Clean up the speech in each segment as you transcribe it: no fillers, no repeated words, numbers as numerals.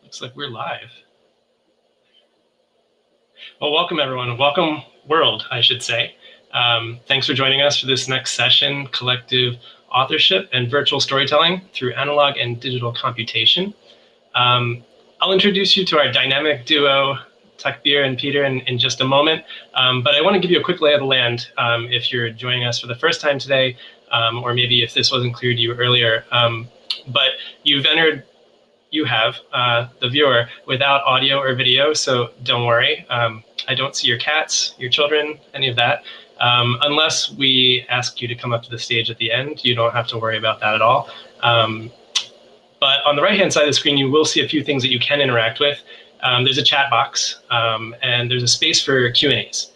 Looks like we're live. Well, welcome everyone. Welcome world, I should say. Thanks for joining us for this next session, Collective Authorship and Virtual Storytelling through Analog and Digital Computation. I'll introduce you to our dynamic duo, Takbir and Peter, in just a moment. But I want to give you a quick lay of the land if you're joining us for the first time today, or maybe if this wasn't clear to you earlier. But you have, the viewer, without audio or video, so don't worry. I don't see your cats, your children, any of that. Unless we ask you to come up to the stage at the end, you don't have to worry about that at all. But on the right-hand side of the screen, you will see a few things that you can interact with. There's a chat box, and there's a space for Q&As.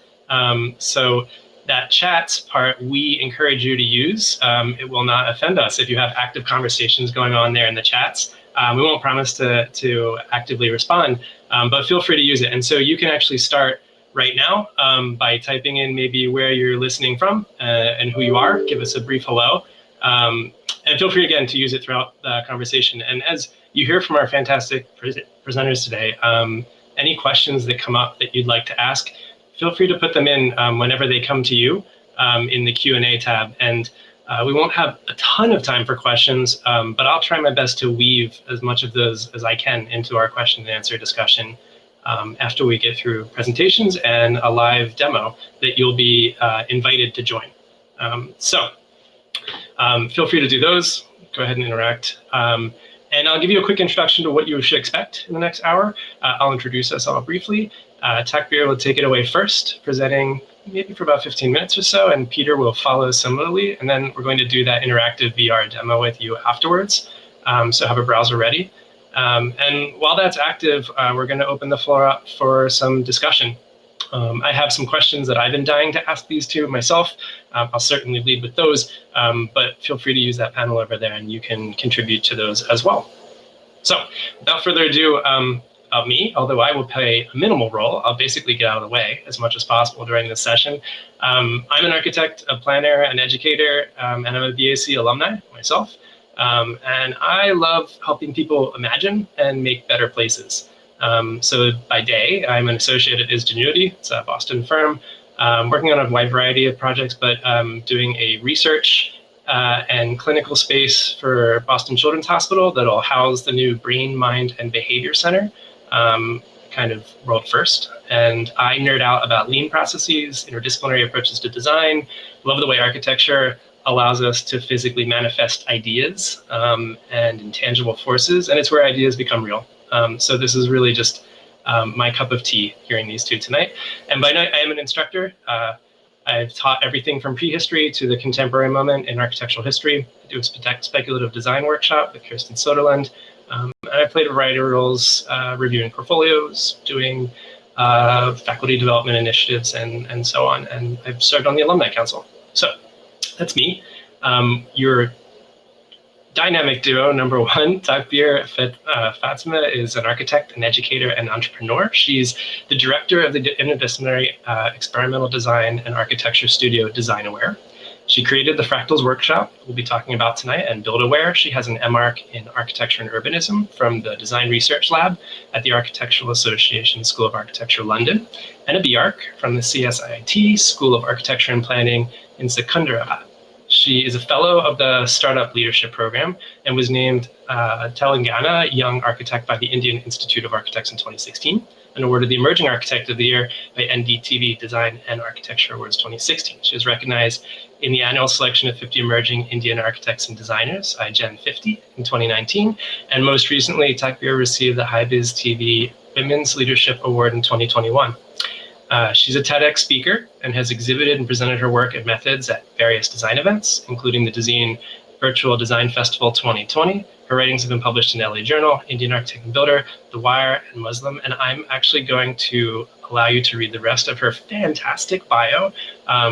So that chat part, we encourage you to use. It will not offend us if you have active conversations going on there in the chats. We won't promise to actively respond, but feel free to use it. And so you can actually start right now by typing in maybe where you're listening from and who you are. Give us a brief hello. And feel free, again, to use it throughout the conversation. And as you hear from our fantastic presenters today, any questions that come up that you'd like to ask, feel free to put them in whenever they come to you in the Q&A tab. And we won't have a ton of time for questions, but I'll try my best to weave as much of those as I can into our question and answer discussion after we get through presentations and a live demo that you'll be invited to join. Feel free to do those. Go ahead and interact. And I'll give you a quick introduction to what you should expect in the next hour. I'll introduce us all briefly. Takbir will take it away first, presenting maybe for about 15 minutes or so, and Peter will follow similarly. And then we're going to do that interactive VR demo with you afterwards. So have a browser ready. And while that's active, we're going to open the floor up for some discussion. I have some questions that I've been dying to ask these two myself. I'll certainly lead with those, but feel free to use that panel over there and you can contribute to those as well. So without further ado, of me, although I will play a minimal role, I'll basically get out of the way as much as possible during this session. I'm an architect, a planner, an educator, and I'm a BAC alumni myself. And I love helping people imagine and make better places. So by day, I'm an associate at Ingenuity. It's a Boston firm, working on a wide variety of projects, but doing a research and clinical space for Boston Children's Hospital that'll house the new Brain, Mind, and Behavior Center, kind of world first. And I nerd out about lean processes, interdisciplinary approaches to design, love the way architecture allows us to physically manifest ideas and intangible forces, and it's where ideas become real. So this is really just my cup of tea hearing these two tonight. And by night, I am an instructor. I've taught everything from prehistory to the contemporary moment in architectural history. I do a speculative design workshop with Kirsten Soderlund. And I've played a variety of roles, reviewing portfolios, doing faculty development initiatives, and so on. And I've served on the Alumni Council. So that's me. Your dynamic duo, number one, Takbir Fatima, is an architect, an educator, and entrepreneur. She's the director of the interdisciplinary experimental design and architecture studio DesignAware. She created the Fractals workshop we'll be talking about tonight, and BuildAware. She has an MArch in Architecture and Urbanism from the Design Research Lab at the Architectural Association School of Architecture, London, and a BArch from the CSIT School of Architecture and Planning in Secunderabad. She is a fellow of the Startup Leadership Program and was named Telangana Young Architect by the Indian Institute of Architects in 2016 and awarded the Emerging Architect of the Year by NDTV Design and Architecture Awards 2016. She was recognized in the annual selection of 50 Emerging Indian Architects and Designers, iGen 50, in 2019. And most recently, Takbir received the HiBiz TV Women's Leadership Award in 2021. She's a TEDx speaker and has exhibited and presented her work and methods at various design events, including the Design Virtual Design Festival 2020. Her writings have been published in LA Journal, Indian Architect and Builder, The Wire, and Muslim. And I'm actually going to allow you to read the rest of her fantastic bio,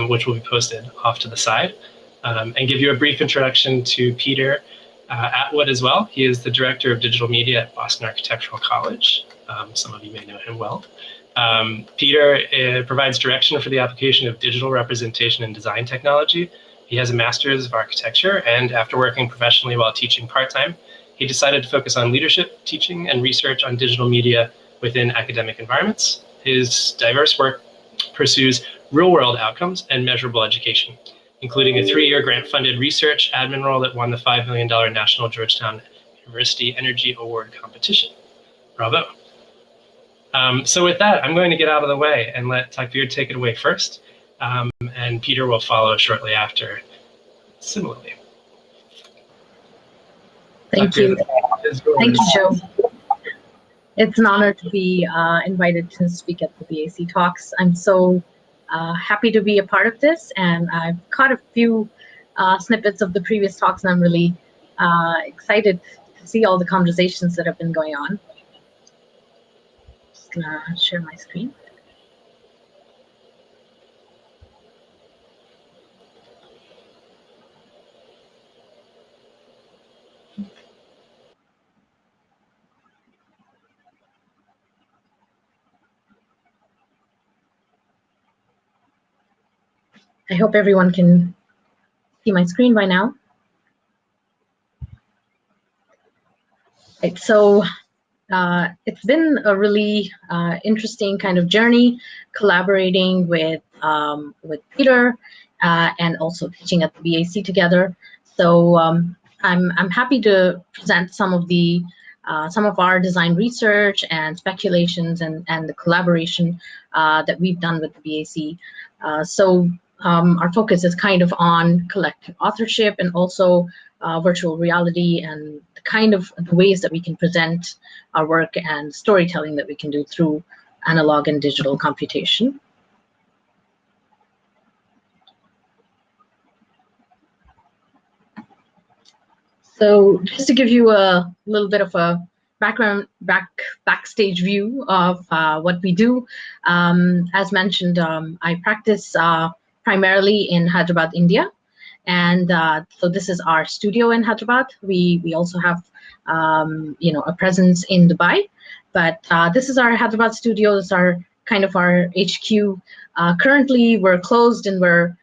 which will be posted off to the side, and give you a brief introduction to Peter Atwood as well. He is the Director of Digital Media at Boston Architectural College. Some of you may know him well. Peter provides direction for the application of digital representation and design technology. He has a master's of architecture, and after working professionally while teaching part-time, he he decided to focus on leadership, teaching, and research on digital media within academic environments. His diverse work pursues real-world outcomes and measurable education, including a 3-year grant-funded research admin role that won the $5 million National Georgetown University Energy Award competition. Bravo. So with that, I'm going to get out of the way and let Takvir take it away first, and Peter will follow shortly after, similarly. Thank you. Thank you, Joe. It's an honor to be invited to speak at the BAC Talks. I'm so happy to be a part of this, and I've caught a few snippets of the previous talks, and I'm really excited to see all the conversations that have been going on. Just gonna share my screen. I hope everyone can see my screen by now. Right, so it's been a really interesting kind of journey collaborating with Peter and also teaching at the BAC together. So I'm happy to present some of our design research and speculations and the collaboration that we've done with the BAC. Our focus is kind of on collective authorship and also virtual reality and the ways that we can present our work and storytelling that we can do through analog and digital computation. So just to give you a little bit of a backstage view of what we do, as mentioned, I practice primarily in Hyderabad, India. And so this is our studio in Hyderabad. We also have a presence in Dubai, but this is our Hyderabad studio. This is our HQ. Currently, we're closed and we're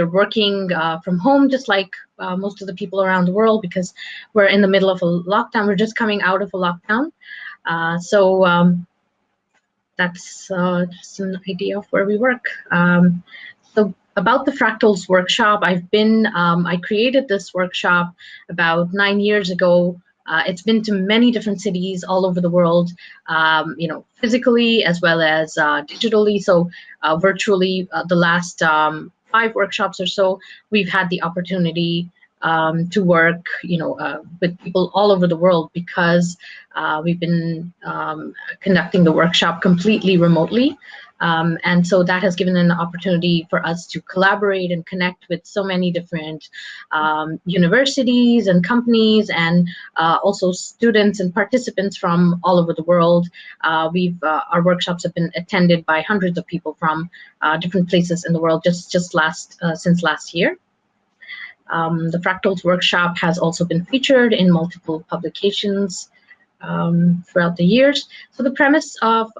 working from home, just like most of the people around the world, because we're in the middle of a lockdown. We're just coming out of a lockdown. That's just an idea of where we work. So about the Fractals workshop, I created this workshop about 9 years ago. It's been to many different cities all over the world, physically as well as digitally. So virtually, the last 5 workshops or so, we've had the opportunity to work, with people all over the world because we've been conducting the workshop completely remotely. And so that has given an opportunity for us to collaborate and connect with so many different universities and companies, and also students and participants from all over the world. Our workshops have been attended by hundreds of people from different places in the world since last year. The Fractals workshop has also been featured in multiple publications throughout the years. So the premise of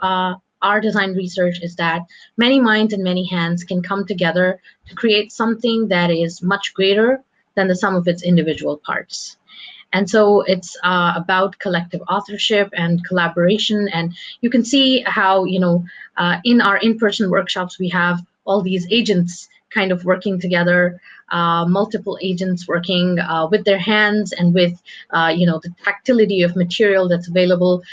our design research is that many minds and many hands can come together to create something that is much greater than the sum of its individual parts. And so it's about collective authorship and collaboration. And you can see how, in our in-person workshops, we have all these agents kind of working together, multiple agents working with their hands and with the tactility of material that's available.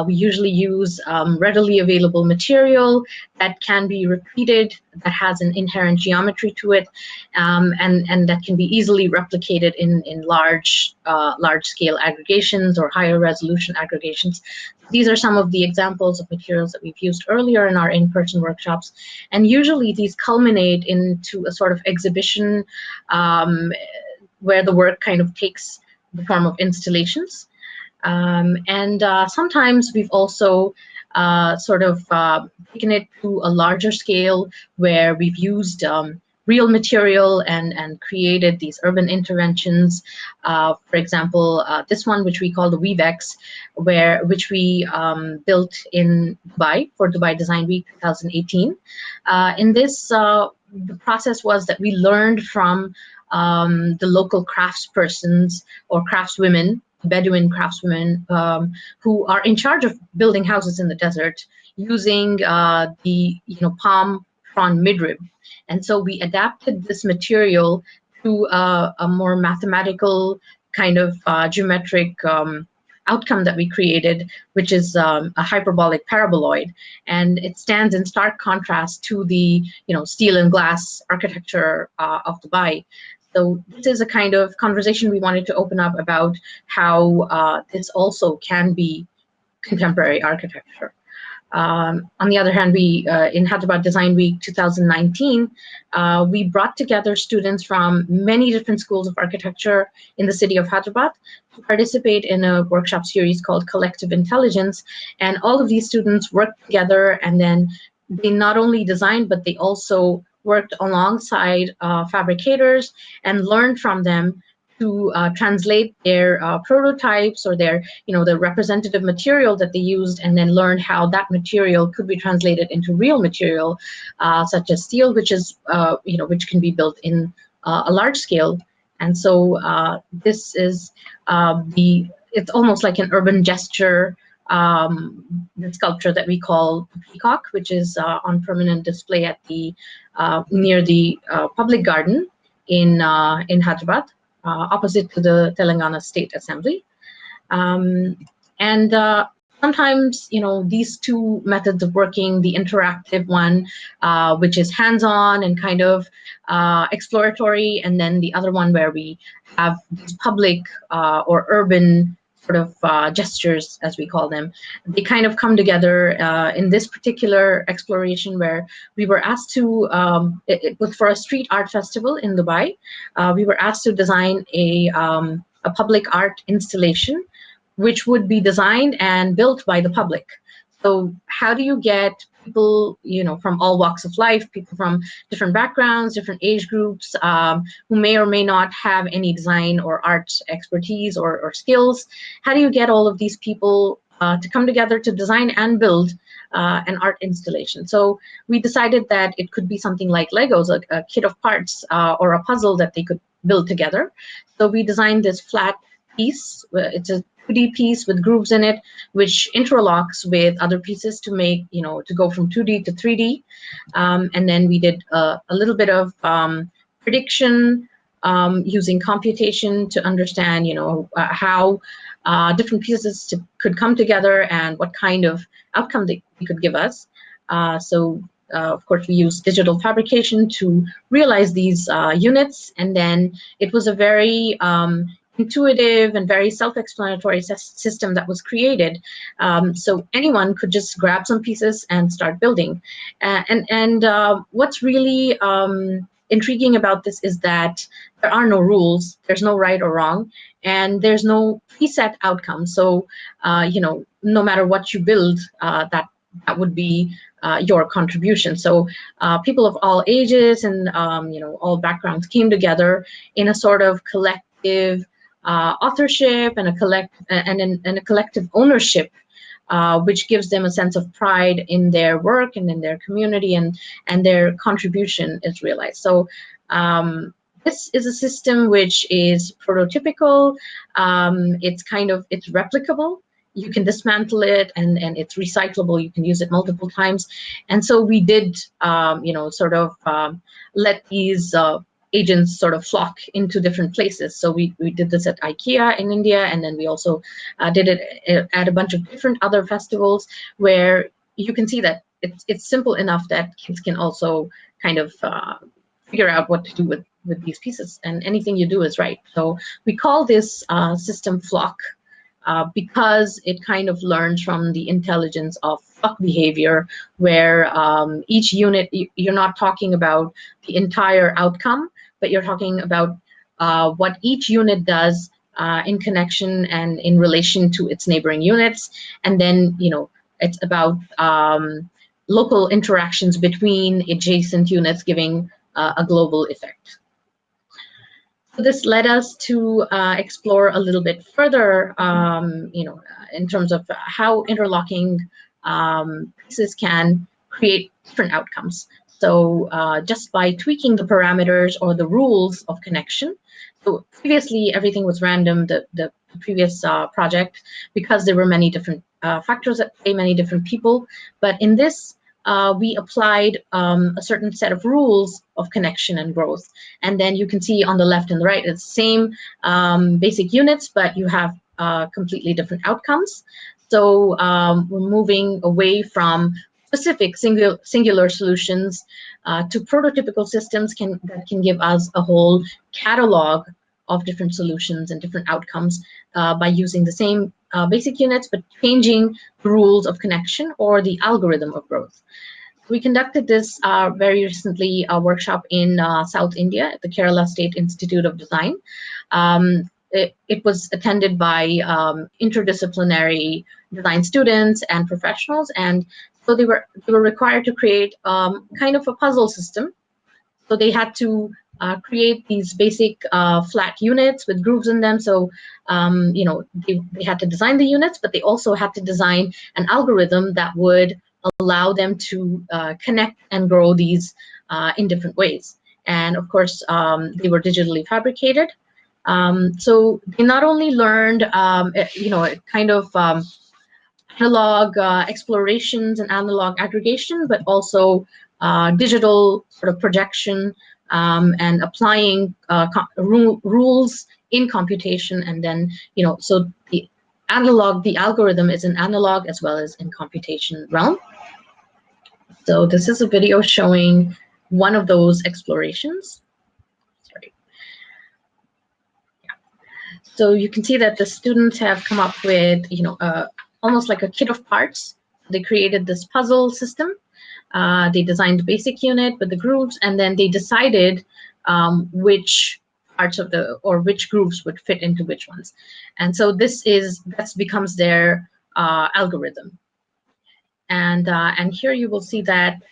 We usually use readily available material that can be repeated, that has an inherent geometry to it, and that can be easily replicated in large scale aggregations or higher resolution aggregations. These are some of the examples of materials that we've used earlier in our in-person workshops, and usually these culminate into a sort of exhibition where the work kind of takes the form of installations. And sometimes we've also taken it to a larger scale where we've used real material and created these urban interventions. For example, this one, which we call the WeavX, which we built in Dubai for Dubai Design Week 2018. In this, the process was that we learned from the local craftspersons or craftswomen Bedouin craftswomen who are in charge of building houses in the desert using the palm frond midrib. And so we adapted this material to a more mathematical kind of geometric outcome that we created, which is a hyperbolic paraboloid, and it stands in stark contrast to the steel and glass architecture of Dubai. So this is a kind of conversation we wanted to open up about how this also can be contemporary architecture. On the other hand, we in Hyderabad Design Week 2019, we brought together students from many different schools of architecture in the city of Hyderabad to participate in a workshop series called Collective Intelligence. And all of these students worked together, and then they not only designed, but they also worked alongside fabricators and learned from them to translate their prototypes or their, the representative material that they used, and then learn how that material could be translated into real material, such as steel, which is, which can be built in a large scale. And so this is it's almost like an urban gesture, the sculpture that we call the Peacock, which is on permanent display at the near the public garden in Hyderabad. Opposite to the Telangana State Assembly. Sometimes, these two methods of working, the interactive one, which is hands-on and kind of exploratory, and then the other one where we have these public or urban sort of gestures, as we call them, they kind of come together in this particular exploration where we were asked to, it was for a street art festival in Dubai, we were asked to design a public art installation, which would be designed and built by the public. So how do you get people, from all walks of life, people from different backgrounds, different age groups, who may or may not have any design or art expertise or skills? How do you get all of these people to come together to design and build an art installation? So we decided that it could be something like Legos, a kit of parts or a puzzle that they could build together. So we designed this flat piece. It's a 2D piece with grooves in it, which interlocks with other pieces to make, to go from 2D to 3D. And then we did a little bit of prediction using computation to understand, how different pieces could come together and what kind of outcome they could give us. Of course, we use digital fabrication to realize these units, and then it was a very intuitive and very self-explanatory system that was created. So anyone could just grab some pieces and start building. What's really intriguing about this is that there are no rules, there's no right or wrong, and there's no preset outcome. So, no matter what you build, that would be your contribution. So people of all ages and all backgrounds came together in a sort of collective authorship and a collective ownership, which gives them a sense of pride in their work and in their community, and their contribution is realized. So this is a system which is prototypical. It's replicable. You can dismantle it, and it's recyclable. You can use it multiple times. And so we did, sort of let these agents sort of flock into different places. So we did this at IKEA in India, and then we also did it at a bunch of different other festivals where you can see that it's simple enough that kids can also kind of figure out what to do with these pieces, and anything you do is right. So we call this system flock because it kind of learns from the intelligence of flock behavior, where each unit, you're not talking about the entire outcome, but you're talking about what each unit does in connection and in relation to its neighboring units. And then, it's about local interactions between adjacent units giving a global effect. So this led us to explore a little bit further, in terms of how interlocking pieces can create different outcomes. So just by tweaking the parameters or the rules of connection. So previously everything was random. The previous project, because there were many different factors at play, many different people. But in this, we applied a certain set of rules of connection and growth. And then you can see on the left and the right, it's the same basic units, but you have completely different outcomes. So we're moving away from specific singular solutions to prototypical systems that can give us a whole catalog of different solutions and different outcomes by using the same basic units, but changing the rules of connection or the algorithm of growth. We conducted this very recently, a workshop in South India at the Kerala State Institute of Design. It was attended by interdisciplinary design students and professionals, and so they were required to create kind of a puzzle system. So they had to create these basic flat units with grooves in them. So they had to design the units, but they also had to design an algorithm that would allow them to connect and grow these in different ways. And of course, they were digitally fabricated. So they not only learned, kind of analog explorations and analog aggregation, but also digital sort of projection and applying rules in computation. And then, so the algorithm is in analog as well as in computation realm. So this is a video showing one of those explorations. Sorry. So you can see that the students have come up with, almost like a kit of parts. They created this puzzle system. They designed the basic unit with the grooves, and then they decided which parts of which grooves would fit into which ones. And so that becomes their algorithm. And here you will see that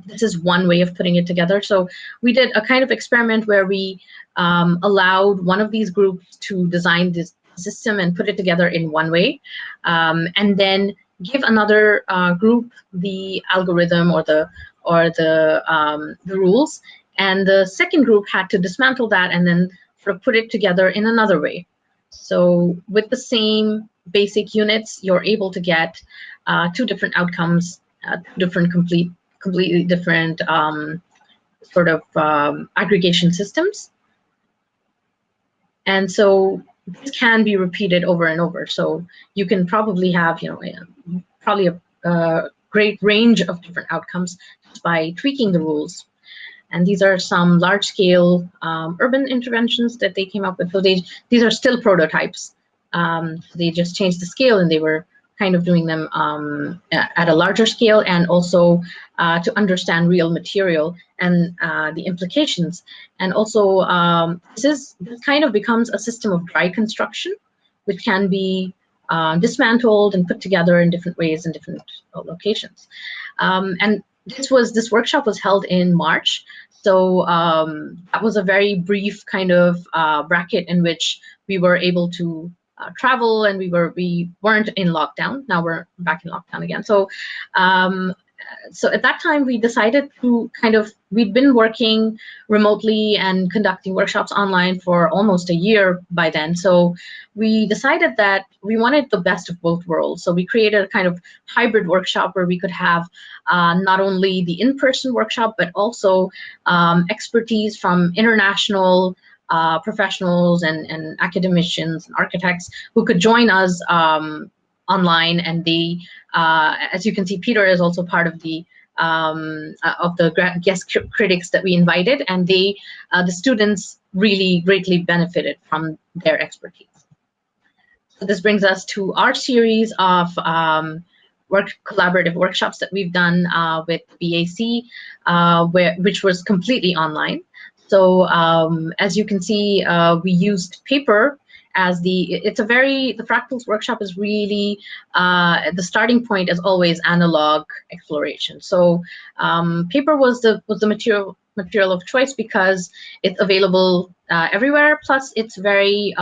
this is one way of putting it together. So we did a kind of experiment where we allowed one of these groups to design this system and put it together in one way, and then give another group the algorithm or the rules, and the second group had to dismantle that and then sort of put it together in another way. So with the same basic units, you're able to get two different outcomes, completely different sort of aggregation systems. And so this can be repeated over and over. So you can probably have, probably a great range of different outcomes just by tweaking the rules. And these are some large-scale urban interventions that they came up with. So these are still prototypes. They just changed the scale, and they were kind of doing them at a larger scale, and also to understand real material and the implications. And also, this kind of becomes a system of dry construction, which can be dismantled and put together in different ways in different locations. And this workshop was held in March. So that was a very brief kind of bracket in which we were able to travel, and we weren't in lockdown. Now we're back in lockdown again. So so at that time we decided to we'd been working remotely and conducting workshops online for almost a year by then. So we decided that we wanted the best of both worlds. So we created a kind of hybrid workshop where we could have not only the in-person workshop, but also expertise from international professionals and academicians and architects who could join us online. And they, as you can see, Peter is also part of the guest critics that we invited, and the students really greatly benefited from their expertise. So this brings us to our series of collaborative workshops that we've done with BAC, which was completely online. So as you can see, we used paper as the Fractals workshop is really, the starting point is always analog exploration. So paper was the material of choice because it's available everywhere. Plus, it's very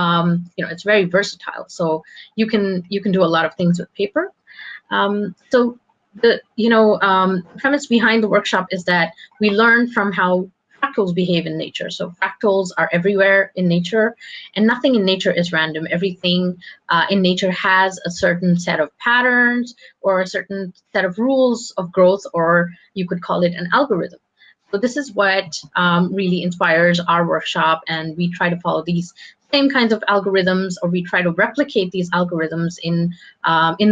it's very versatile. So you can do a lot of things with paper. So the premise behind the workshop is that we learn from how fractals behave in nature. So fractals are everywhere in nature, and nothing in nature is random. Everything in nature has a certain set of patterns or a certain set of rules of growth, or you could call it an algorithm. So this is what really inspires our workshop, and we try to follow these same kinds of algorithms, or we try to replicate these algorithms in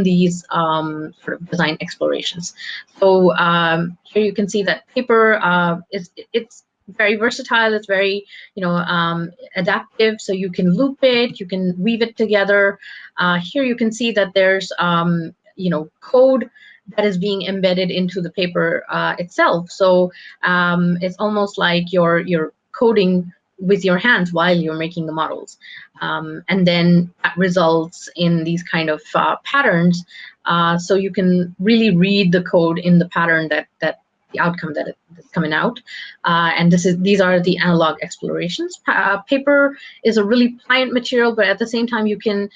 these sort of design explorations. So here you can see that paper it's very versatile. It's very adaptive. So you can loop it, you can weave it together. Here you can see that there's code that is being embedded into the paper itself. So it's almost like you're coding with your hands while you're making the models. And then that results in these kind of patterns. So you can really read the code in the pattern that the outcome that's coming out. And these are the analog explorations. Paper is a really pliant material, but at the same time, you can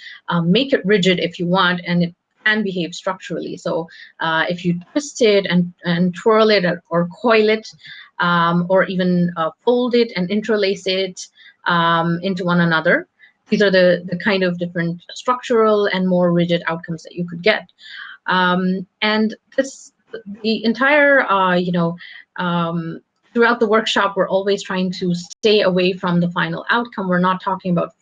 make it rigid if you want, and it can behave structurally. So if you twist it and twirl it or coil it, or even fold it and interlace it into one another, these are the kind of different structural and more rigid outcomes that you could get. And the entire, throughout the workshop, we're always trying to stay away from the final outcome. We're not talking about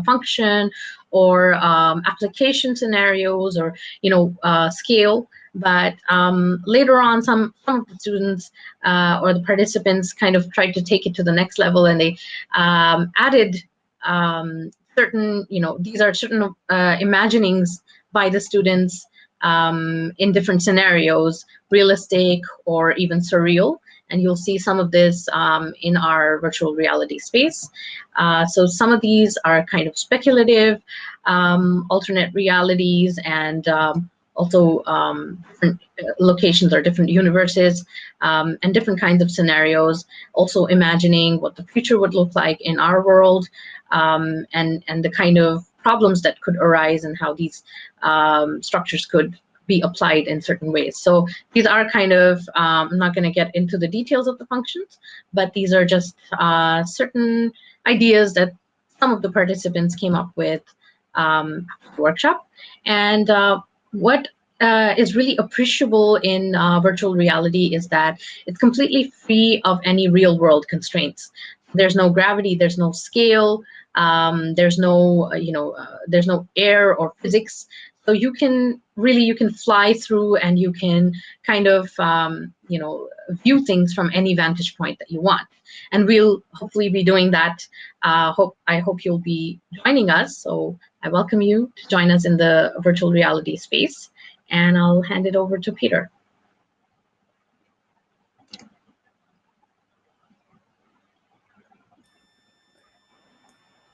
function or application scenarios or scale, but later on some of the students or the participants kind of tried to take it to the next level, and they added certain, these are certain imaginings by the students in different scenarios, realistic or even surreal. And you'll see some of this in our virtual reality space. So some of these are kind of speculative, alternate realities, and also different locations or different universes, and different kinds of scenarios. Also imagining what the future would look like in our world, and the kind of problems that could arise and how these structures could be applied in certain ways. So these are kind of, I'm not going to get into the details of the functions, but these are just certain ideas that some of the participants came up with after the workshop. And what is really appreciable in virtual reality is that it's completely free of any real world constraints. There's no gravity, there's no scale, there's no, there's no air or physics. So you can fly through, and you can kind of, view things from any vantage point that you want. And we'll hopefully be doing that. I hope you'll be joining us. So I welcome you to join us in the virtual reality space. And I'll hand it over to Peter.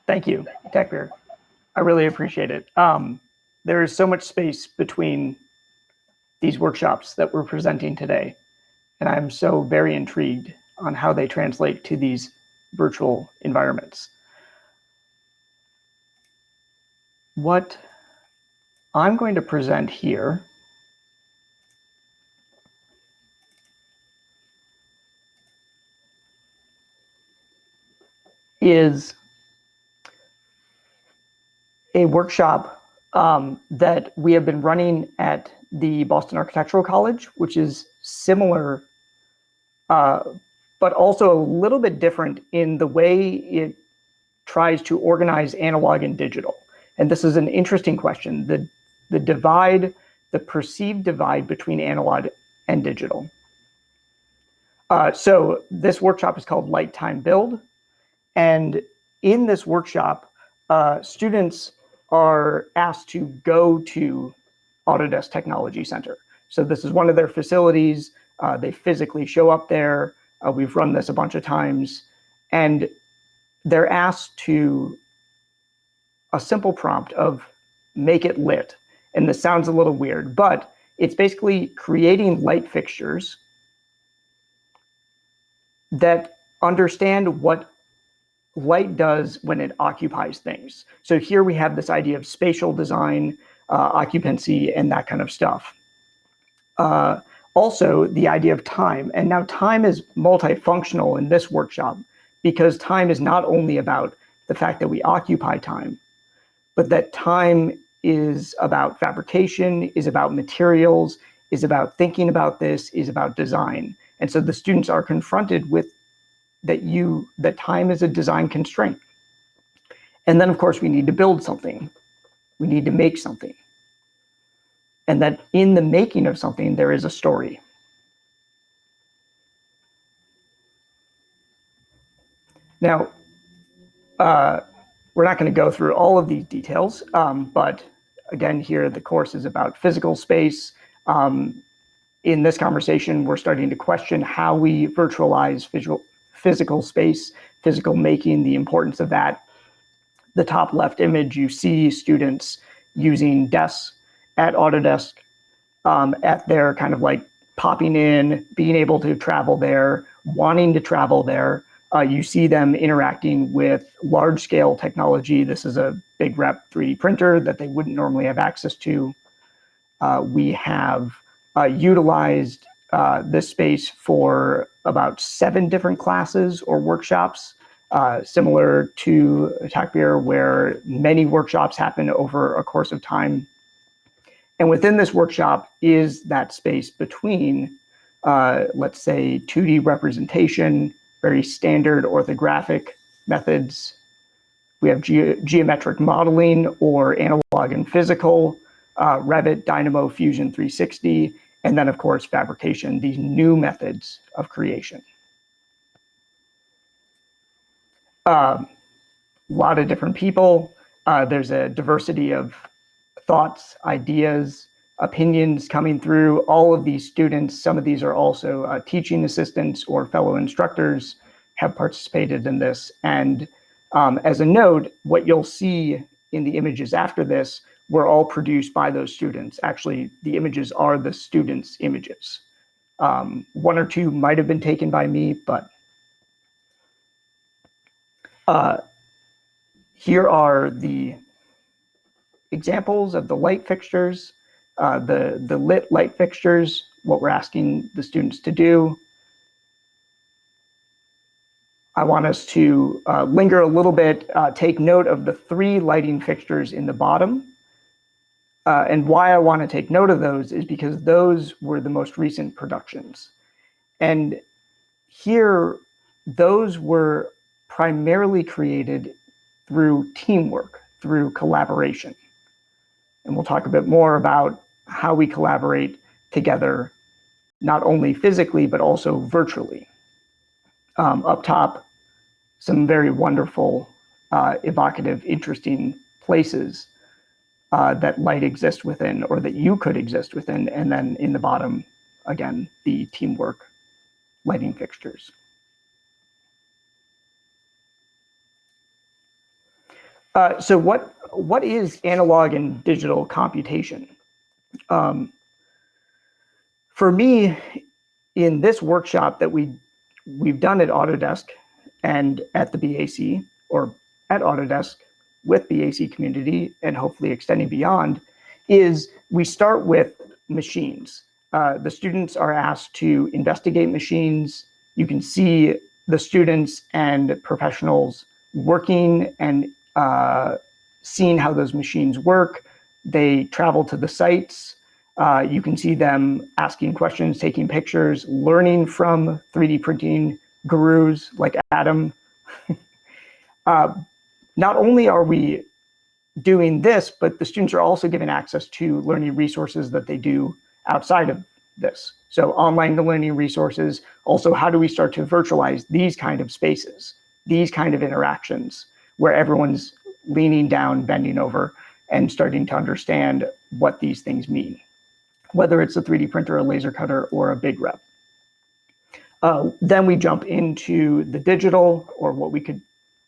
Thank you, Takbir. I really appreciate it. There is so much space between these workshops that we're presenting today, and I'm so very intrigued on how they translate to these virtual environments. What I'm going to present here is a workshop that we have been running at the Boston Architectural College, which is similar, but also a little bit different in the way it tries to organize analog and digital. And this is an interesting question, the divide, the perceived divide between analog and digital. So this workshop is called Light Time Build. And in this workshop, students are asked to go to Autodesk Technology Center. So this is one of their facilities. They physically show up there. We've run this a bunch of times. And they're asked to a simple prompt of make it lit. And this sounds a little weird, but it's basically creating light fixtures that understand what light does when it occupies things. So here we have this idea of spatial design, occupancy, and that kind of stuff. Also, the idea of time. And now time is multifunctional in this workshop because time is not only about the fact that we occupy time, but that time is about fabrication, is about materials, is about thinking about this, is about design. And so the students are confronted with that time is a design constraint. And then, of course, we need to build something. We need to make something. And that in the making of something, there is a story. Now, we're not going to go through all of these details, but again, here the course is about physical space. In this conversation, we're starting to question how we virtualize physical space, physical making, the importance of that. The top left image, you see students using desks at Autodesk at their kind of like popping in, being able to travel there, wanting to travel there. You see them interacting with large-scale technology. This is a big rep 3D printer that they wouldn't normally have access to. We have utilized this space for about 7 different classes or workshops, similar to Takbir, where many workshops happen over a course of time. And within this workshop is that space between, let's say, 2D representation, very standard orthographic methods. We have geometric modeling or analog and physical, Revit, Dynamo, Fusion 360, and then, of course, fabrication, these new methods of creation. A lot of different people. There's a diversity of thoughts, ideas, opinions coming through. All of these students, some of these are also teaching assistants or fellow instructors, have participated in this. And as a note, what you'll see in the images after this were all produced by those students. Actually, the images are the students' images. 1 or 2 might have been taken by me, but here are the examples of the light fixtures, the lit light fixtures, what we're asking the students to do. I want us to linger a little bit, take note of the 3 lighting fixtures in the bottom. And why I want to take note of those is because those were the most recent productions. And here, those were primarily created through teamwork, through collaboration. And we'll talk a bit more about how we collaborate together, not only physically, but also virtually. Up top, some very wonderful, evocative, interesting places that light exists within, or that you could exist within. And then in the bottom, again, the teamwork lighting fixtures. So what is analog and digital computation? For me, in this workshop that we've done at Autodesk and at the BAC, or at Autodesk with BAC community and hopefully extending beyond, is we start with machines. The students are asked to investigate machines. You can see the students and professionals working and seeing how those machines work. They travel to the sites. You can see them asking questions, taking pictures, learning from 3D printing gurus like Adam. Not only are we doing this, but the students are also given access to learning resources that they do outside of this. So online learning resources. Also, how do we start to virtualize these kind of spaces, these kind of interactions where everyone's leaning down, bending over, and starting to understand what these things mean, whether it's a 3D printer, a laser cutter, or a big rep. Then we jump into the digital, or what we could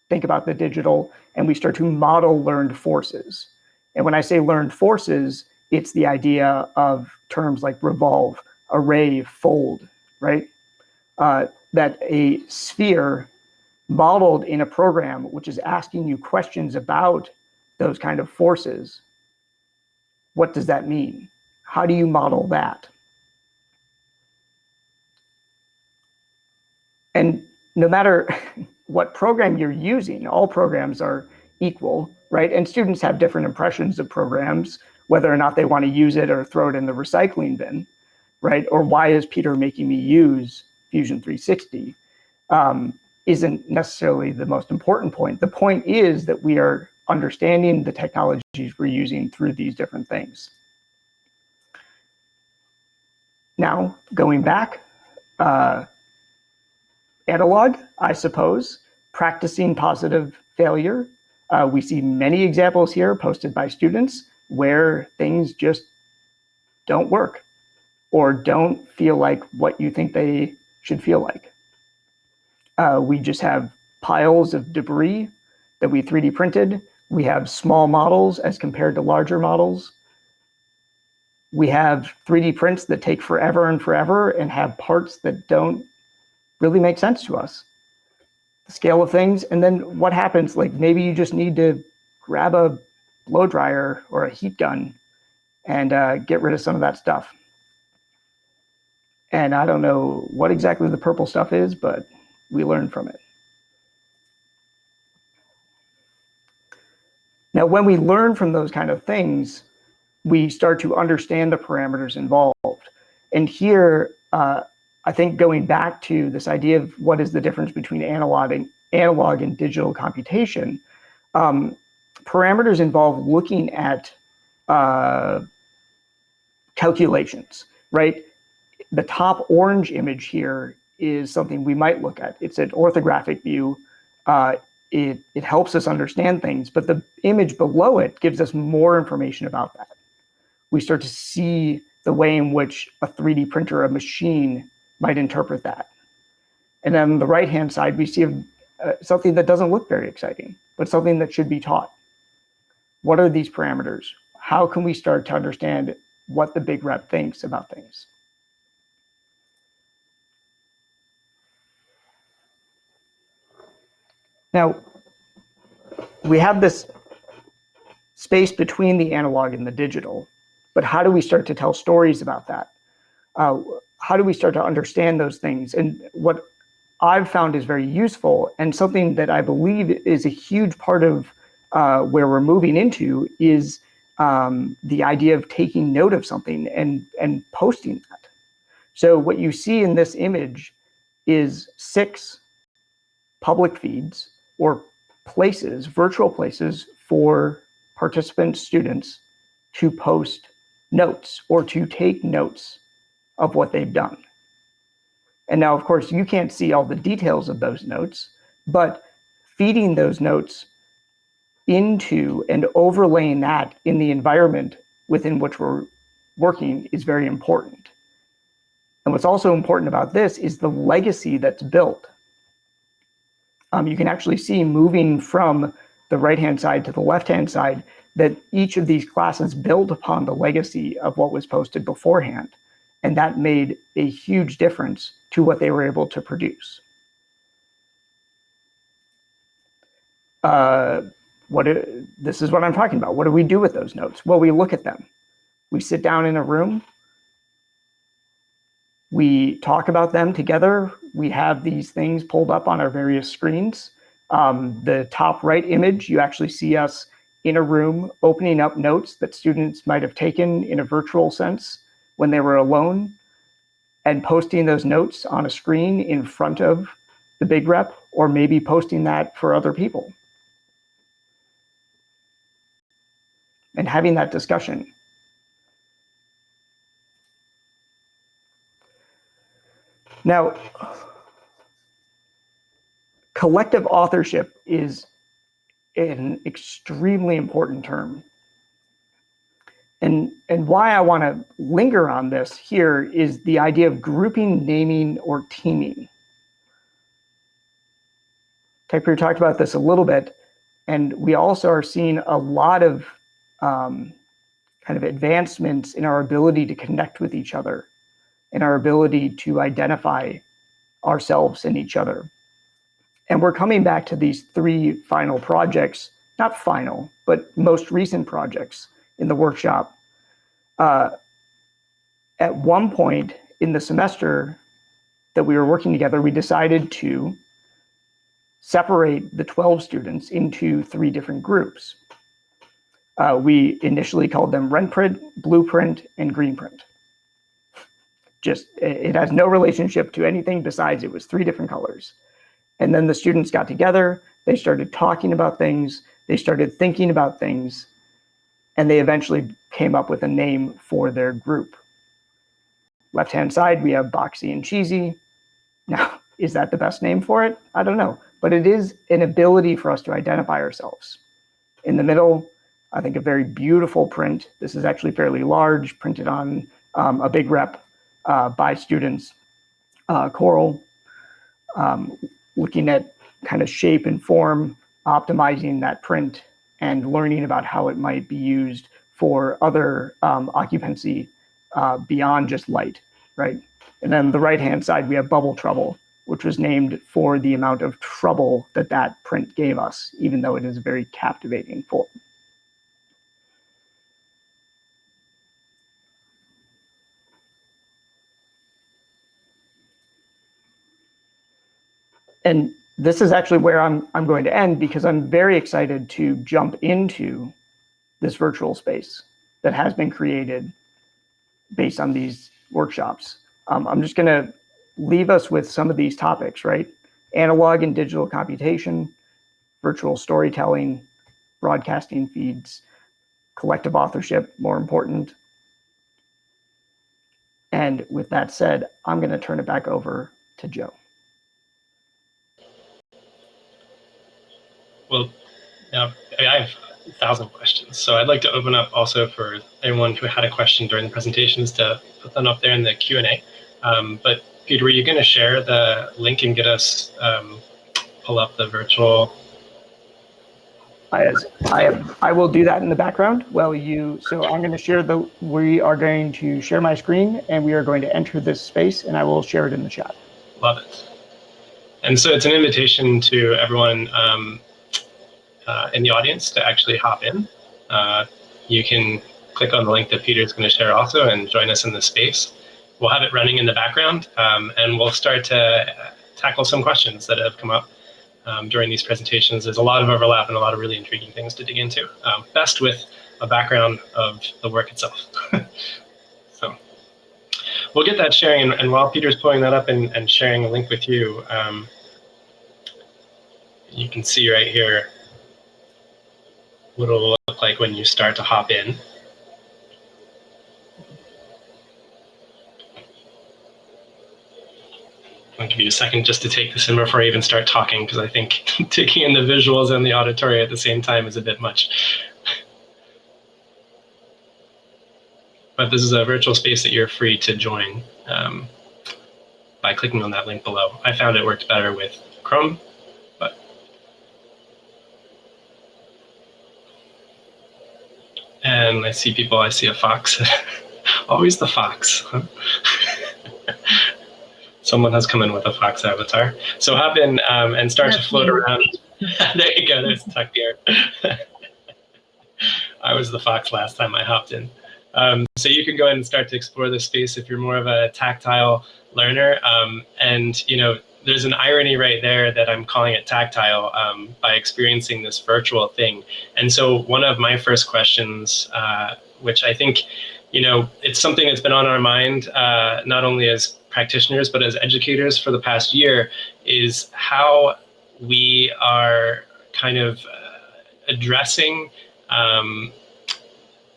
think about the digital, and we start to model learned forces. And when I say learned forces, it's the idea of terms like revolve, array, fold, right? That a sphere modeled in a program which is asking you questions about those kind of forces, what does that mean? How do you model that? And no matter what program you're using, all programs are equal, right? And students have different impressions of programs, whether or not they want to use it or throw it in the recycling bin, right? Or why is Peter making me use Fusion 360? Isn't necessarily the most important point. The point is that we are understanding the technologies we're using through these different things. Now, going back, analog, I suppose, practicing positive failure. We see many examples here posted by students where things just don't work or don't feel like what you think they should feel like. We just have piles of debris that we 3D printed. We have small models as compared to larger models. We have 3D prints that take forever and forever and have parts that don't really make sense to us. The scale of things, and then what happens, like maybe you just need to grab a blow dryer or a heat gun and get rid of some of that stuff. And I don't know what exactly the purple stuff is, but we learn from it. Now, when we learn from those kind of things, we start to understand the parameters involved. And here, I think going back to this idea of what is the difference between analog and digital computation, parameters involve looking at calculations, right? The top orange image here is something we might look at. It's an orthographic view. It helps us understand things, but the image below it gives us more information about that. We start to see the way in which a 3D printer, a machine, might interpret that. And then on the right-hand side, we see something that doesn't look very exciting, but something that should be taught. What are these parameters? How can we start to understand what the big rep thinks about things? Now, we have this space between the analog and the digital, but how do we start to tell stories about that? How do we start to understand those things? And what I've found is very useful, and something that I believe is a huge part of where we're moving into, is the idea of taking note of something and posting that. So what you see in this image is 6 public feeds or places, virtual places for participant students to post notes or to take notes of what they've done. And now, of course, you can't see all the details of those notes, but feeding those notes into and overlaying that in the environment within which we're working is very important. And what's also important about this is the legacy that's built. You can actually see, moving from the right-hand side to the left-hand side, that each of these classes build upon the legacy of what was posted beforehand. And that made a huge difference to what they were able to produce. This is what I'm talking about. What do we do with those notes? Well, we look at them. We sit down in a room. We talk about them together. We have these things pulled up on our various screens. The top right image, you actually see us in a room opening up notes that students might have taken in a virtual sense when they were alone, and posting those notes on a screen in front of the big rep, or maybe posting that for other people. And having that discussion. Now, collective authorship is an extremely important term. And why I want to linger on this here is the idea of grouping, naming, or teaming. Tekpir talked about this a little bit, and we also are seeing a lot of kind of advancements in our ability to connect with each other, in our ability to identify ourselves and each other. And we're coming back to these 3 final projects, not final, but most recent projects in the workshop. At one point in the semester, that we were working together, we decided to separate the 12 students into 3 different groups. We initially called them red print, blue print, and green print. Just, it has no relationship to anything besides it was 3 different colors. And then the students got together, they started talking about things, they started thinking about things, and they eventually came up with a name for their group. Left-hand side, we have boxy and cheesy. Now, is that the best name for it? I don't know, but it is an ability for us to identify ourselves. In the middle, I think a very beautiful print. This is actually fairly large, printed on a big rep by students. Coral, looking at kind of shape and form, optimizing that print, and learning about how it might be used for other occupancy beyond just light, right? And then the right-hand side, we have bubble trouble, which was named for the amount of trouble that that print gave us, even though it is a very captivating form. And this is actually where I'm going to end, because I'm very excited to jump into this virtual space that has been created based on these workshops. I'm just going to leave us with some of these topics, right? Analog and digital computation, virtual storytelling, broadcasting feeds, collective authorship, more important. And with that said, I'm going to turn it back over to Joe. Well, now I have 1,000 questions, so I'd like to open up also for anyone who had a question during the presentations to put them up there in the Q&A. But Peter, were you going to share the link and get us pull up the virtual? I will do that in the background. So I'm going to share we are going to share my screen, and we are going to enter this space, and I will share it in the chat. Love it. And so it's an invitation to everyone in the audience to actually hop in. You can click on the link that Peter is going to share also and join us in the space. We'll have it running in the background, and we'll start to tackle some questions that have come up during these presentations. There's a lot of overlap and a lot of really intriguing things to dig into, best with a background of the work itself. So we'll get that sharing, and while Peter's pulling that up and sharing a link with you, you can see right here what it'll look like when you start to hop in. I'll give you a second just to take this in before I even start talking, because I think taking in the visuals and the auditory at the same time is a bit much. But this is a virtual space that you're free to join by clicking on that link below. I found it worked better with Chrome, but and I see people, I see a fox. Always the fox. Huh? Someone has come in with a fox avatar. So hop in and start to float around. There you go, there's Tuck here. I was the fox last time I hopped in. So you can go ahead and start to explore this space if you're more of a tactile learner. And there's an irony right there that I'm calling it tactile by experiencing this virtual thing. And so one of my first questions, which I think, it's something that's been on our mind, not only as practitioners, but as educators for the past year, is how we are kind of addressing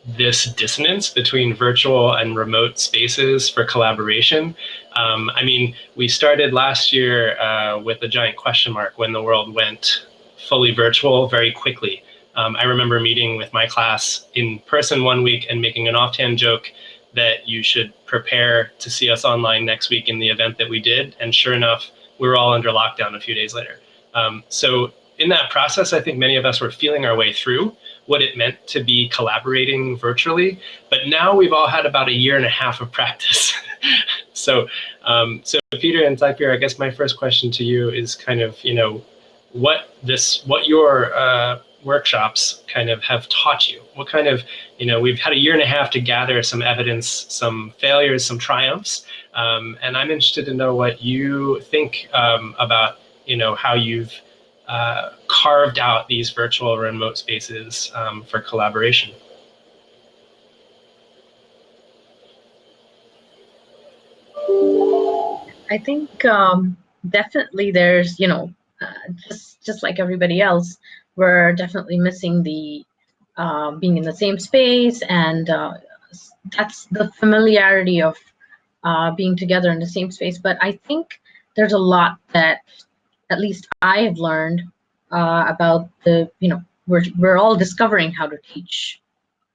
this dissonance between virtual and remote spaces for collaboration. I mean, we started last year with a giant question mark when the world went fully virtual very quickly. I remember meeting with my class in person one week and making an offhand joke that you should prepare to see us online next week in the event that we did. And sure enough, we were all under lockdown a few days later. So in that process, I think many of us were feeling our way through what it meant to be collaborating virtually. But now we've all had about 1.5 years of practice. So Peter and Typir, I guess my first question to you is kind of, what your workshops kind of have taught you? What kind of, we've had a year and a half to gather some evidence, some failures, some triumphs, and I'm interested to know what you think about, how you've carved out these virtual remote spaces for collaboration. I think definitely there's, just like everybody else, we're definitely missing the being in the same space, and that's the familiarity of being together in the same space. But I think there's a lot that at least I have learned about the, we're all discovering how to teach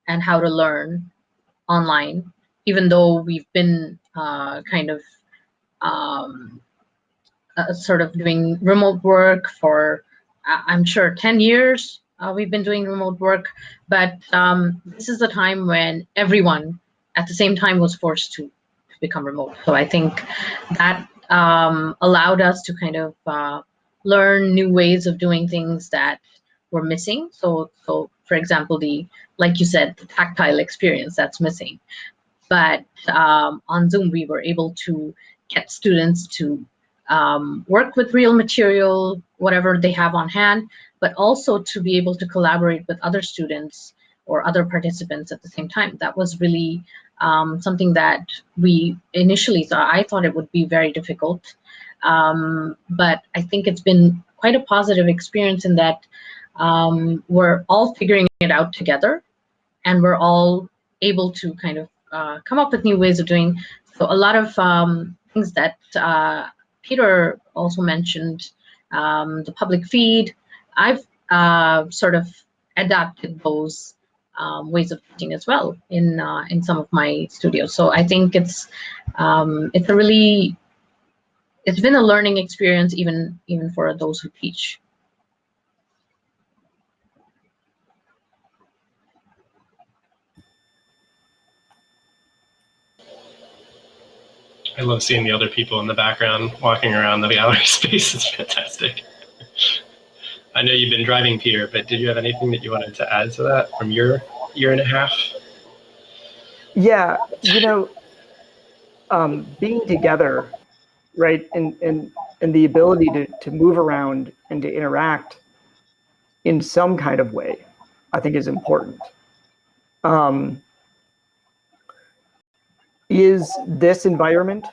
and how to learn online, even though we've been kind of sort of doing remote work for, I'm sure, 10 years. We've been doing remote work, but this is the time when everyone at the same time was forced to become remote. So I think that allowed us to kind of learn new ways of doing things that were missing. So for example, like you said, the tactile experience that's missing. But on Zoom, we were able to get students to work with real material, whatever they have on hand, but also to be able to collaborate with other students or other participants at the same time. That was really something that we initially thought, I thought it would be very difficult. But I think it's been quite a positive experience in that we're all figuring it out together, and we're all able to kind of come up with new ways of doing. So a lot of things that Peter also mentioned, the public feed, I've sort of adapted those ways of teaching as well in some of my studios. So I think it's been a learning experience even for those who teach. I love seeing the other people in the background walking around the gallery space. It's fantastic. I know you've been driving, Peter, but did you have anything that you wanted to add to that from your year and a half? Yeah, being together, right, and the ability to move around and to interact in some kind of way, I think is important. Is this environment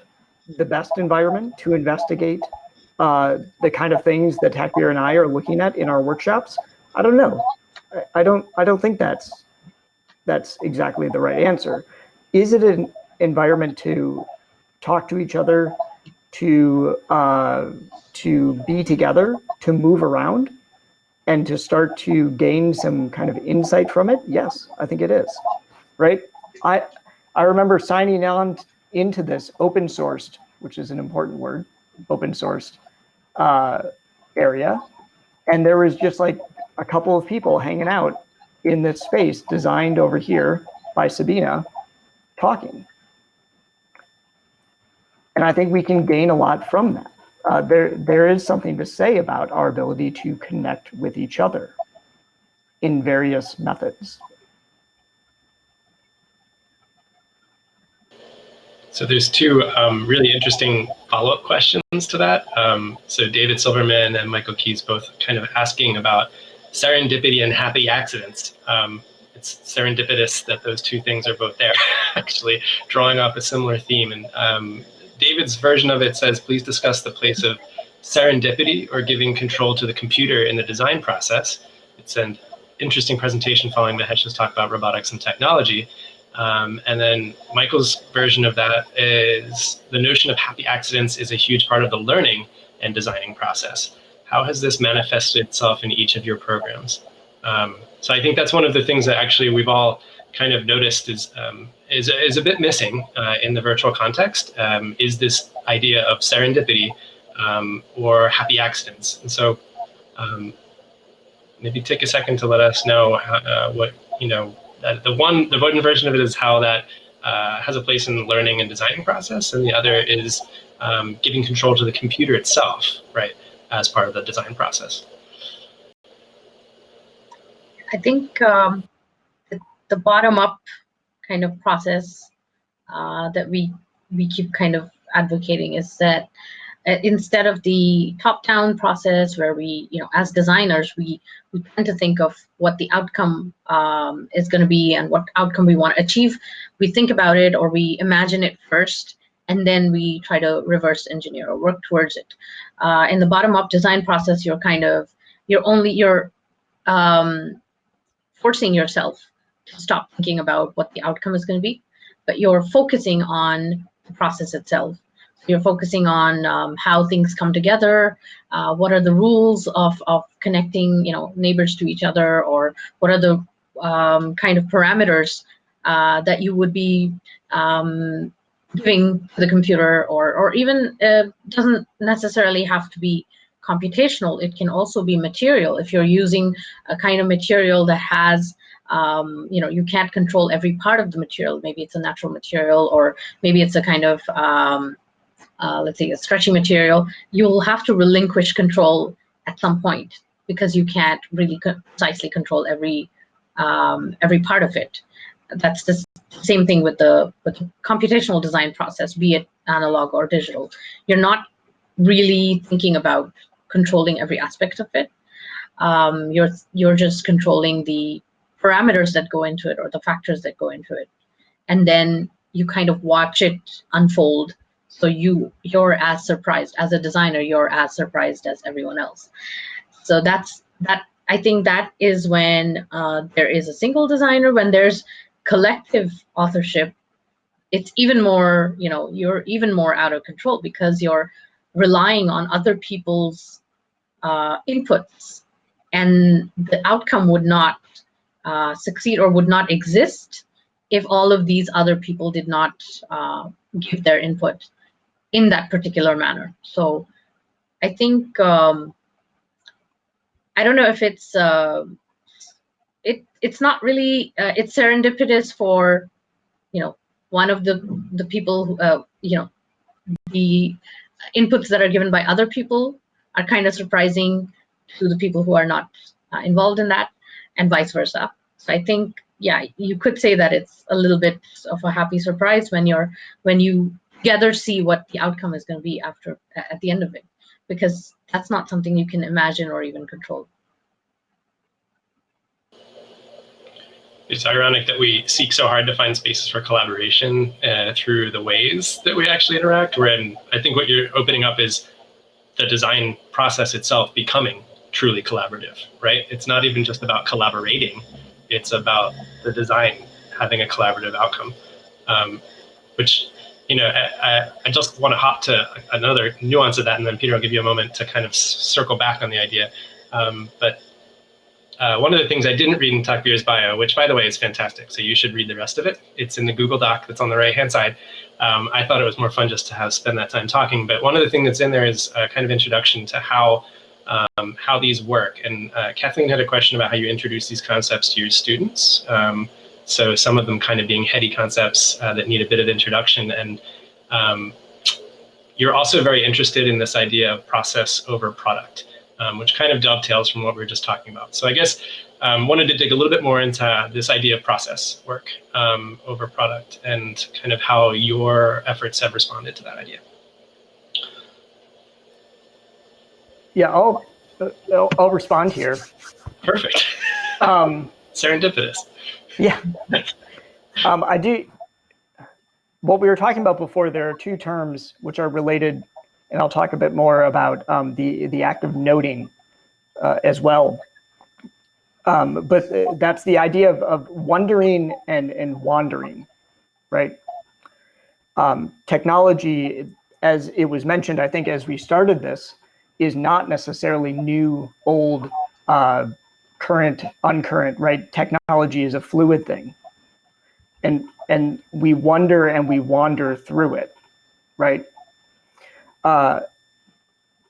the best environment to investigate the kind of things that Takbir and I are looking at in our workshops? I don't know. I don't think that's exactly the right answer. Is it an environment to talk to each other, to be together, to move around, and to start to gain some kind of insight from it? Yes, I think it is. Right? I remember signing on into this open sourced, which is an important word, open sourced area, and there was just like a couple of people hanging out in this space designed over here by Sabina, talking. And I think we can gain a lot from that. There is something to say about our ability to connect with each other in various methods. So there's two really interesting follow-up questions to that. So David Silverman and Michael Keys both kind of asking about serendipity and happy accidents. It's serendipitous that those two things are both there, actually, drawing off a similar theme. And David's version of it says, please discuss the place of serendipity or giving control to the computer in the design process. It's an interesting presentation following Mahesh's talk about robotics and technology. And then Michael's version of that is the notion of happy accidents is a huge part of the learning and designing process. How has this manifested itself in each of your programs? So I think that's one of the things that actually we've all kind of noticed is a bit missing in the virtual context, is this idea of serendipity or happy accidents. And so maybe take a second to let us know what, the one version of it is how that has a place in the learning and designing process, and the other is giving control to the computer itself, right, as part of the design process. I think the bottom-up kind of process that we keep kind of advocating is that instead of the top-down process where we, as designers, we tend to think of what the outcome is going to be and what outcome we want to achieve. We think about it or we imagine it first, and then we try to reverse engineer or work towards it. In the bottom-up design process, you're forcing yourself to stop thinking about what the outcome is going to be, but you're focusing on the process itself. You're focusing on how things come together, what are the rules of connecting, neighbors to each other, or what are the kind of parameters that you would be giving to the computer, or even doesn't necessarily have to be computational. It can also be material. If you're using a kind of material that has, you can't control every part of the material. Maybe it's a natural material, or maybe it's a kind of let's say a stretchy material, you'll have to relinquish control at some point because you can't really precisely control every part of it. That's the same thing with the computational design process, be it analog or digital. You're not really thinking about controlling every aspect of it. You're just controlling the parameters that go into it or the factors that go into it, and then you kind of watch it unfold. So you're as surprised as a designer, you're as surprised as everyone else. So that. I think that is when there is a single designer. When there's collective authorship, it's even more, you're even more out of control because you're relying on other people's inputs, and the outcome would not succeed or would not exist if all of these other people did not give their input in that particular manner. So I think, I don't know if it's it's not really it's serendipitous for one of the people who, the inputs that are given by other people are kind of surprising to the people who are not involved in that, and vice versa. So I think, yeah, you could say that it's a little bit of a happy surprise when you together see what the outcome is going to be at the end of it, because that's not something you can imagine or even control. It's ironic that we seek so hard to find spaces for collaboration through the ways that we actually interact, wherein I think what you're opening up is the design process itself becoming truly collaborative, right? It's not even just about collaborating, it's about the design having a collaborative outcome, which, I just want to hop to another nuance of that, and then Peter, I'll give you a moment to kind of circle back on the idea. But one of the things I didn't read in Takbir's bio, which by the way is fantastic, so you should read the rest of it. It's in the Google Doc that's on the right-hand side. I thought it was more fun just to spend that time talking, but one of the things that's in there is a kind of introduction to how these work. And Kathleen had a question about how you introduce these concepts to your students. So some of them kind of being heady concepts that need a bit of introduction. And you're also very interested in this idea of process over product, which kind of dovetails from what we were just talking about. So I guess wanted to dig a little bit more into this idea of process work over product and kind of how your efforts have responded to that idea. Yeah, I'll respond here. Perfect. Serendipitous. Yeah. I do. What we were talking about before, there are two terms which are related, and I'll talk a bit more about the act of noting as well. But that's the idea of wondering and wandering, right? Technology, as it was mentioned, I think as we started this, is not necessarily new, old, current, uncurrent, right? Technology is a fluid thing. And we wonder and we wander through it, right?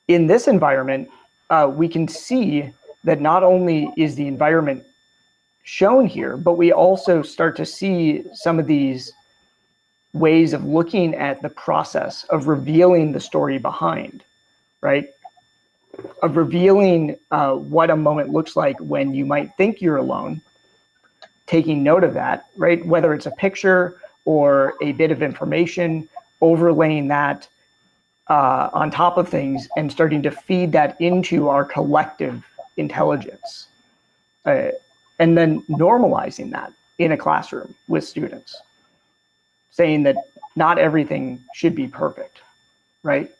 In this environment, we can see that not only is the environment shown here, but we also start to see some of these ways of looking at the process of revealing the story behind, right? of revealing what a moment looks like when you might think you're alone, taking note of that, right? Whether it's a picture or a bit of information, overlaying that on top of things and starting to feed that into our collective intelligence. And then normalizing that in a classroom with students, saying that not everything should be perfect, right?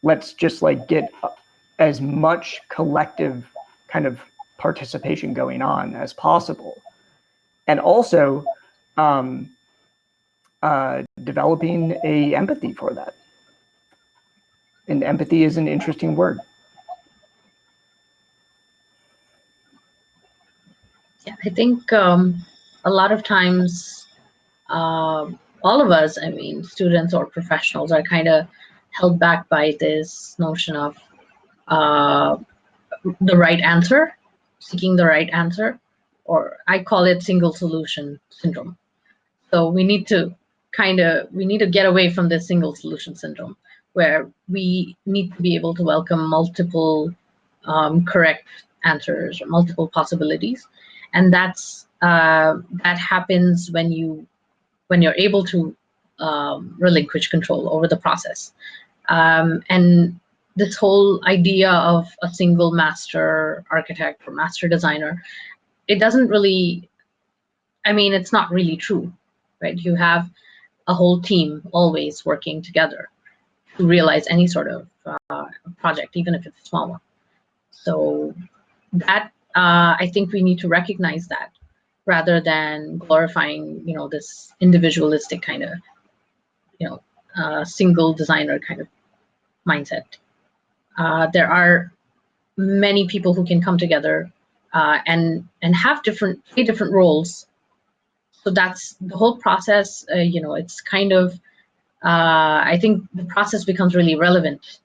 Let's just like get as much collective kind of participation going on as possible. And also developing a empathy for that. And empathy is an interesting word. Yeah, I think a lot of times, all of us, I mean, students or professionals, are kind of held back by this notion of the right answer, seeking the right answer, or I call it single solution syndrome. So we need to get away from this single solution syndrome, where we need to be able to welcome multiple correct answers or multiple possibilities. And that happens when you're able to relinquish control over the process. And this whole idea of a single master architect or master designer, it doesn't really, I mean, it's not really true, right? You have a whole team always working together to realize any sort of project, even if it's a small one. So that I think we need to recognize that, rather than glorifying, this individualistic kind of, single designer kind of mindset. There are many people who can come together and have different roles. So that's the whole process. It's kind of, I think the process becomes really relevant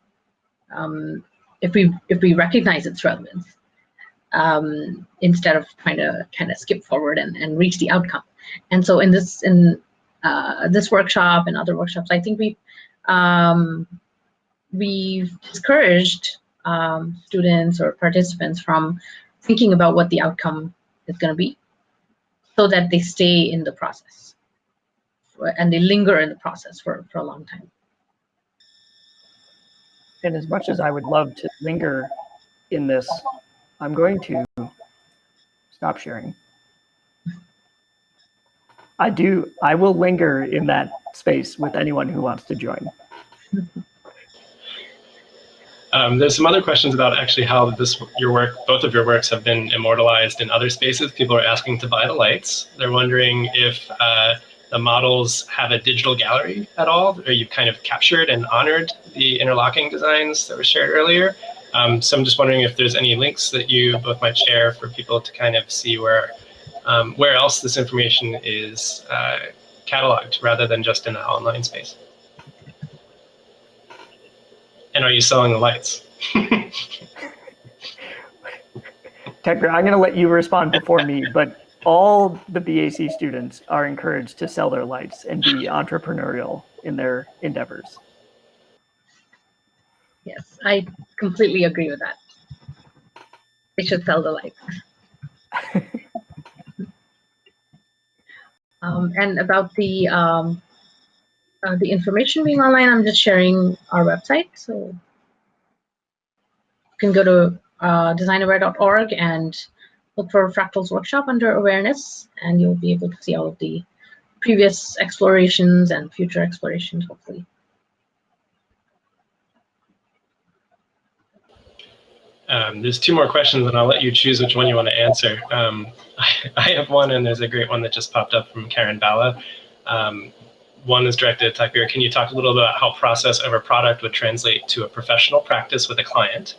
if we recognize its relevance, instead of trying to kind of skip forward and reach the outcome. And so in this workshop and other workshops, I think we've discouraged students or participants from thinking about what the outcome is going to be, so that they stay in the process and they linger in the process for a long time. And as much as I would love to linger in this, I'm going to stop sharing. I will linger in that space with anyone who wants to join. There's some other questions about actually how both of your works have been immortalized in other spaces. People are asking to buy the lights. They're wondering if the models have a digital gallery at all, or you've kind of captured and honored the interlocking designs that were shared earlier. So I'm just wondering if there's any links that you both might share for people to kind of see where else this information is cataloged, rather than just in an online space. And are you selling the lights? Tekra, I'm going to let you respond before me, but all the BAC students are encouraged to sell their lights and be entrepreneurial in their endeavors. Yes, I completely agree with that. They should sell the lights. And about the information being online, I'm just sharing our website. So you can go to DesignAwareorg and look for Fractals Workshop under Awareness, and you'll be able to see all of the previous explorations and future explorations, hopefully. There's two more questions, and I'll let you choose which one you want to answer. I have one, and there's a great one that just popped up from Karen Bala. One is directed at Takbir. Can you talk a little bit about how process over product would translate to a professional practice with a client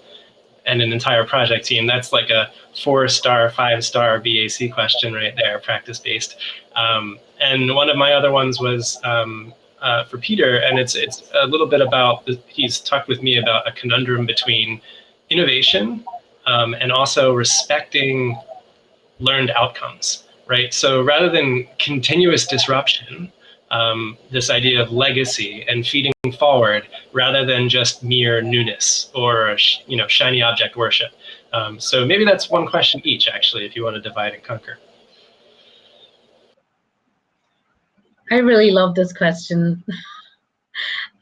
and an entire project team? That's like a 4-star, 5-star BAC question right there, practice-based. And one of my other ones was for Peter, and it's a little bit about, he's talked with me about a conundrum between innovation and also respecting learned outcomes, right? So rather than continuous disruption, this idea of legacy and feeding forward rather than just mere newness or shiny object worship. So maybe that's one question each, actually, if you want to divide and conquer. I really love this question.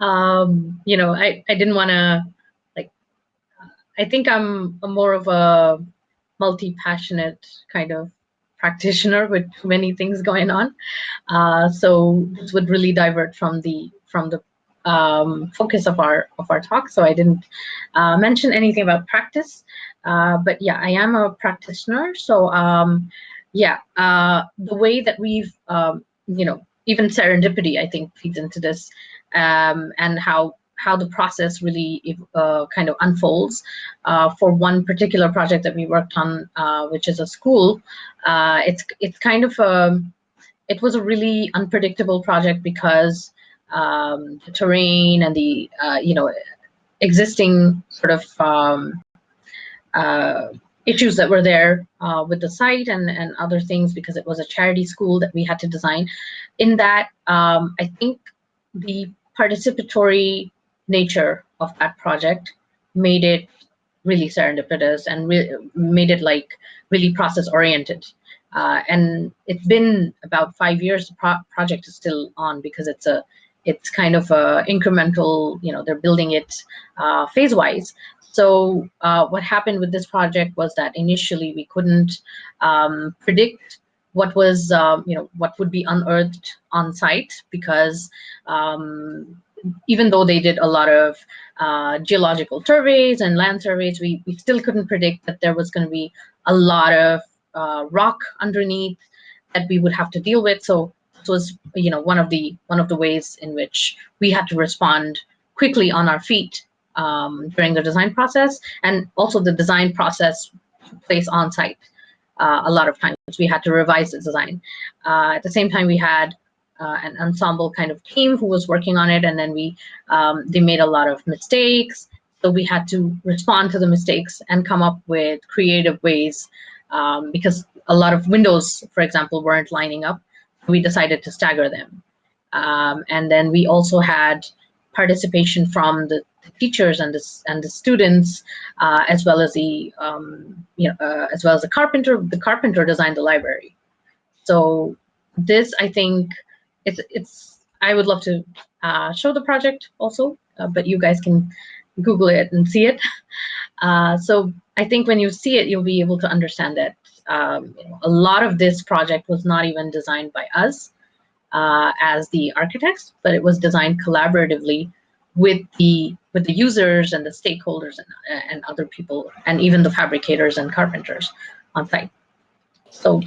I didn't want to, I think I'm more of a multi-passionate kind of practitioner with many things going on. So this would really divert from the focus of our talk. So I didn't mention anything about practice, but yeah, I am a practitioner. So the way that we've even serendipity, I think, feeds into this, and how the process really kind of unfolds. For one particular project that we worked on, which is a school, it's kind of it was a really unpredictable project because the terrain and the existing sort of issues that were there with the site and other things, because it was a charity school that we had to design. In that, I think the participatory nature of that project made it really serendipitous and made it really process oriented. And it's been about 5 years. The project is still on because it's kind of a incremental, they're building it phase wise. So what happened with this project was that initially we couldn't predict what was, what would be unearthed on site, because even though they did a lot of geological surveys and land surveys, we still couldn't predict that there was going to be a lot of rock underneath that we would have to deal with. So this was, one of the ways in which we had to respond quickly on our feet during the design process, and also the design process took place on site. A lot of times we had to revise the design. At the same time, we had an ensemble kind of team who was working on it, and then they made a lot of mistakes. So we had to respond to the mistakes and come up with creative ways, because a lot of windows, for example, weren't lining up. We decided to stagger them. And then we also had participation from the teachers and the students, as well as the carpenter. The carpenter designed the library. So this, I think, I would love to show the project also, but you guys can Google it and see it. So I think when you see it, you'll be able to understand that a lot of this project was not even designed by us as the architects, but it was designed collaboratively with the users and the stakeholders and other people, and even the fabricators and carpenters on site. So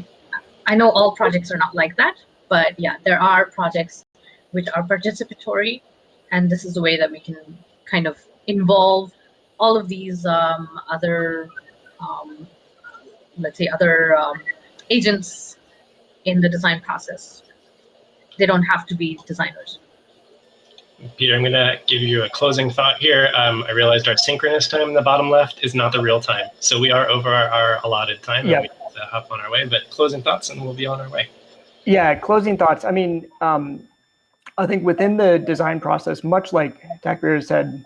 I know all projects are not like that, but yeah, there are projects which are participatory, and this is the way that we can kind of involve all of these other, let's say, other agents in the design process. They don't have to be designers. Peter, I'm going to give you a closing thought here. I realized our synchronous time in the bottom left is not the real time. So we are over our allotted time, and we need to hop on our way. But closing thoughts, and we'll be on our way. Yeah, closing thoughts. I mean, I think within the design process, much like Takbir said,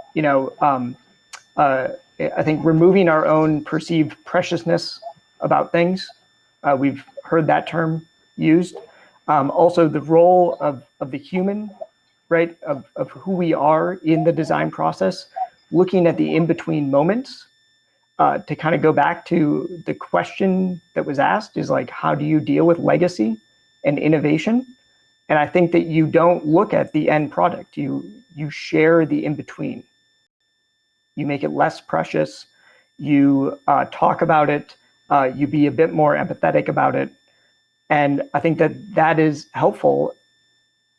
I think removing our own perceived preciousness about things. We've heard that term used. Also, the role of the human, right, of who we are in the design process, looking at the in-between moments, to kind of go back to the question that was asked is like, how do you deal with legacy and innovation? And I think that you don't look at the end product. You share the in-between. You make it less precious. You talk about it. You be a bit more empathetic about it. And I think that is helpful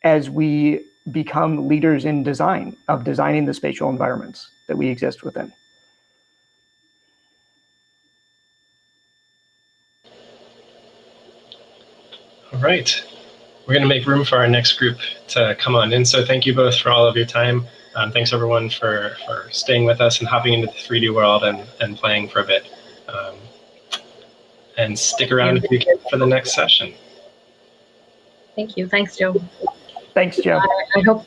as we become leaders in design, of designing the spatial environments that we exist within. All right. We're going to make room for our next group to come on in. So thank you both for all of your time. Thanks everyone for staying with us and hopping into the 3D world and playing for a bit. And stick around if you can for the next session. Thank you. Thanks, Joe. Thanks, Joe. I hope